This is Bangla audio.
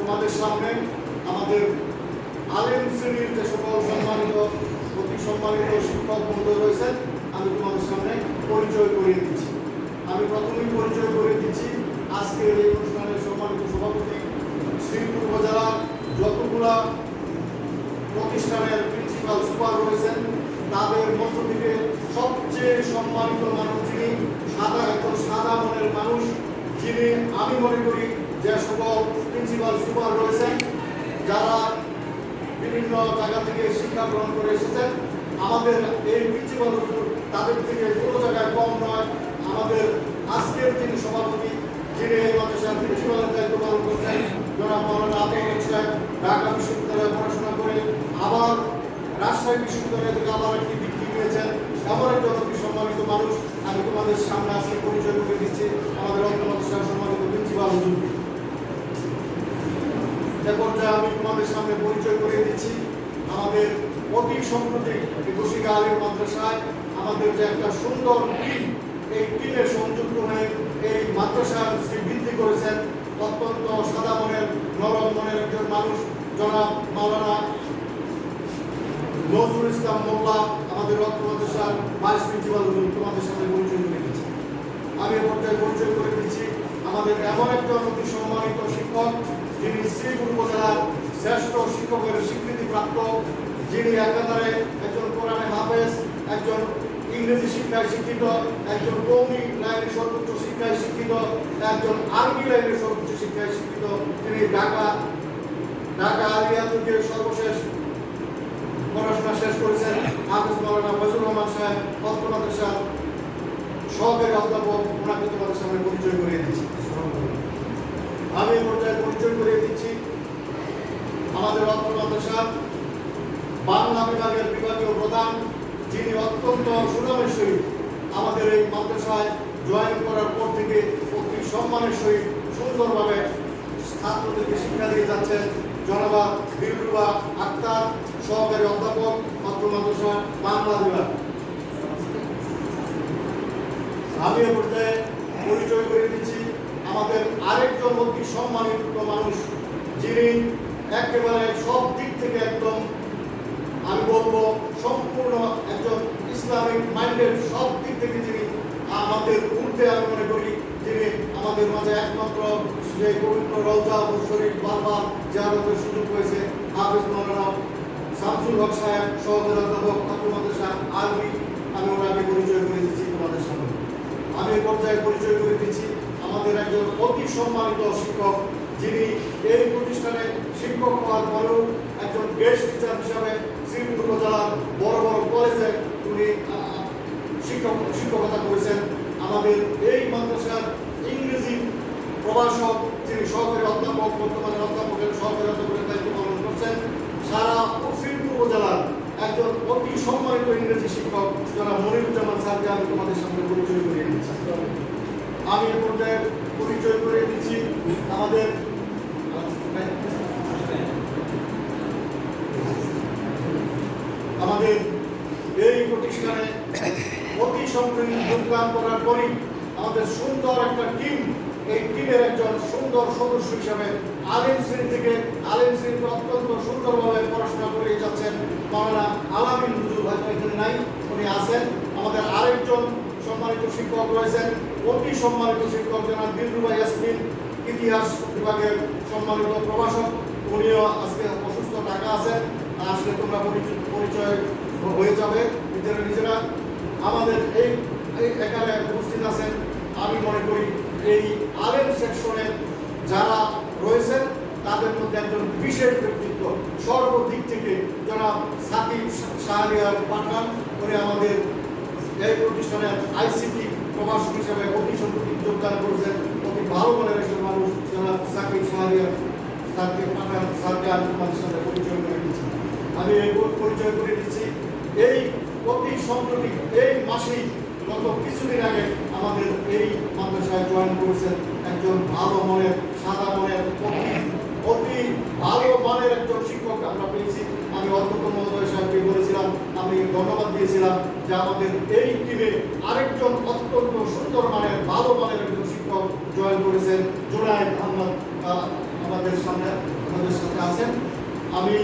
তোমাদের সামনে আমাদের আলেম শ্রেণীর যে সকল সম্মানিত অতি সম্মানিত শিক্ষক বন্ধু রয়েছেন আমি তোমাদের সামনে পরিচয় করিয়ে দিচ্ছি। আমি প্রথমেই পরিচয় করিয়ে দিচ্ছি আজকের এই অনুষ্ঠানের সম্মানিত সভাপতি শ্রীপুর উপজেলার যতগুলা প্রতিষ্ঠানের প্রিন্সিপাল সুপার রয়েছেন তাদের মধ্য থেকে সবচেয়ে সম্মানিত মানুষ যিনি একজন সাদা মনের মানুষ, যিনি আমি মনে করি যে সকল প্রিন্সিপাল সুপার রয়েছেন যারা বিভিন্ন জায়গা থেকে শিক্ষা গ্রহণ করে এসেছেন, আমাদের এই প্রিন্সিপাল হুজুর তাদের থেকে কোনো জায়গায় কম নয়। আমাদের আজকের যিনি সভাপতি, যিনি এই মাদ্রাসার প্রিন্সিপালের দায়িত্ব পালন করছেন, জনাব মাওলানা আব্দুল সাহেব, ঢাকা বিশ্ববিদ্যালয়ে পড়াশোনা করে আবার রাজশাহী বিশ্ববিদ্যালয় থেকে আবার একটি ডিগ্রি নিয়েছেন, এমন একজন অতি সম্মানিত মানুষ। আমি তোমাদের সামনে আজকে পরিচয় করে দিচ্ছি আমাদের অত্র মাদ্রাসার সম্মানিত প্রিন্সিপাল হুজুরকে। এ পর্যায়ে আমি তোমাদের সামনে পরিচয় করে দিচ্ছি আমাদের অতি সম্প্রতি ঘোষিকা আলিম মাদ্রাসায় আমাদের যে একটা সুন্দর টিম, এই টিমের সংযুক্ত হয়ে এই মাদ্রাসার বৃদ্ধি করেছেন অত্যন্ত সাদা মনের নরম মনের একজন মানুষ, জনাব মাওলানা নজরুল ইসলাম মোল্লা, আমাদের অত্র মাদ্রাসার ভাইস প্রিন্সিপাল হুজুর। তোমাদের সামনে পরিচয় করে দিচ্ছি। আমি এ পর্যায়ে পরিচয় করে দিচ্ছি আমাদের এমন একজন অতি সম্মানিত শিক্ষক যিনি শ্রীপুর উপজেলার শ্রেষ্ঠ শিক্ষকের স্বীকৃতিপ্রাপ্ত, যিনি একাধারে একজন কোরআনে হাফেজ, একজন ইংরেজি শিক্ষায় শিক্ষিত, একজন কৌমি লাইনের সর্বোচ্চ শিক্ষায় শিক্ষিত, একজন আরবি লাইনের সর্বোচ্চ শিক্ষায় শিক্ষিত। তিনি ঢাকা আলিয়া থেকে সর্বশেষ পড়াশোনা শেষ করেছেন। হাফেজ মাওলানা ফজলুর রহমান সাহেব অত্র মাদ্রাসার সহকারী অধ্যাপক, ওনাকে তোমাদের সামনে পরিচয় করিয়ে দিচ্ছি। আমি এই পর্যায়ে পরিচয় করিয়ে দিচ্ছি আমাদের অত্র মাদ্রাসার বাংলা বিভাগের বিভাগীয় প্রধান, যিনি অত্যন্ত সুনামের সহিত আমাদের এই মাদ্রাসায় জয়েন করার পর থেকে অতি সম্মানের সহিত সুন্দরভাবে ছাত্রদেরকে শিক্ষা দিয়ে যাচ্ছেন, জনাবা দিলরুবা আক্তার, সহকারী অধ্যাপক অত্র মাদ্রাসা বাংলা বিভাগ। আমি এ পর্যায়ে পরিচয় করে দিচ্ছি আমাদের আরেকজন অতি সম্মানিত মানুষ, যিনি একেবারে সব দিক থেকে একদম আমি বলবো সম্পূর্ণ একজন ইসলামিক মাইন্ডের সব দিক থেকে যিনি আমাদের ঊর্ধ্বে আমি মনে করি, যিনি আমাদের মাঝে একমাত্র যে পবিত্র রওজা ও শরীফ বারবার জিয়ারতের সুযোগ হয়েছে, হাফেজ মাওলানা শামসুল হক সাহেব, সহকারী অধ্যাপক অত্র মাদ্রাসা আরবি। আমি ওনাকে পরিচয় করে দিচ্ছি তোমাদের সামনে। আমি এই পর্যায়ে পরিচয় করে দিচ্ছি আমাদের একজন অতি সম্মানিত শিক্ষক, যিনি এই প্রতিষ্ঠানে শিক্ষক হওয়ার পরেও একজন গেস্ট টিচার হিসাবে শ্রীপুর উপজেলার বড় বড় কলেজে উনি শিক্ষকতা করেছেন। আমাদের এই মাদ্রাসার ইংরেজি প্রভাষক, যিনি সহকারী অধ্যাপক, বর্তমানে অধ্যাপকের সহকারী অধ্যাপকের দায়িত্ব পালন করছেন। সারা শ্রীপুর উপজেলার একজন অতি সম্মানিত ইংরেজি শিক্ষক যারা মনিরুজ্জামান স্যারকে আমি তোমাদের সামনে পরিচয় করিয়ে দিচ্ছি। আমি এ পর্যায়ে পরিচয় করিয়ে দিচ্ছি আমাদের এই প্রতিষ্ঠানে অতি সম্প্রতি যোগদান করার পরই আমাদের সুন্দর একটা টিম, এই টিমের একজন সুন্দর সদস্য হিসাবে আলেম শ্রেণী থেকে আলেম শ্রেণীতে অত্যন্ত সুন্দরভাবে পড়াশোনা করে যাচ্ছেন মাওলানা আলামিন হুজুর। হয়তো এখানে নাই, উনি আছেন। আমাদের আরেকজন সম্মানিত শিক্ষক রয়েছেন, অতি সম্মানিত শিক্ষক জনাব দিলরুবা ইয়াসমিন, ইতিহাস বিভাগের সম্মানিত প্রভাষক। উনিও আজকে অসুস্থ, ঢাকা আছেন, আসলে তোমরা পরিচয় হয়ে যাবে নিজেরা। আমাদের এই এখানে উপস্থিত আছেন আমি মনে করি এই আলেম সেকশনে যারা রয়েছেন তাদের মধ্যে একজন বিশেষ ব্যক্তিত্ব সর্বদিক থেকে, জনাব সাকিব শাহরিয়ার পাঠান। উনি আমাদের এই প্রতিষ্ঠানের আইসিটি প্রভাষক হিসাবে অতি সম্প্রতি যোগদান করেছেন। অতি ভালো মনের একজন মানুষ জনাব সাকিব শাহরিয়ার পাঠান স্যারকে আমি তোমাদের সাথে পরিচয় করে দিচ্ছি। আমি এই পরিচয় করে দিচ্ছি এই অতি সম্প্রতি এই মাসেই গত কিছুদিন আগে আমাদের এই মাদ্রাসায় জয়েন করেছেন একজন ভালো মনের সাদা মনের অতি ভালো মানের একজন শিক্ষক আমরা পেয়েছি। আমি অধ্যক্ষ মহোদয় সাহেবকে বলেছিলাম, আমি ধন্যবাদ দিয়েছিলাম যে আমাদের এই টিমে আরেকজন অত্যন্ত সুন্দর মানের ভালো মানের একজন শিক্ষক জয়েন করেছেন, জুনায়েদ আহমদ আপনাদের সামনে আমাদের সাথে আছেন। আমি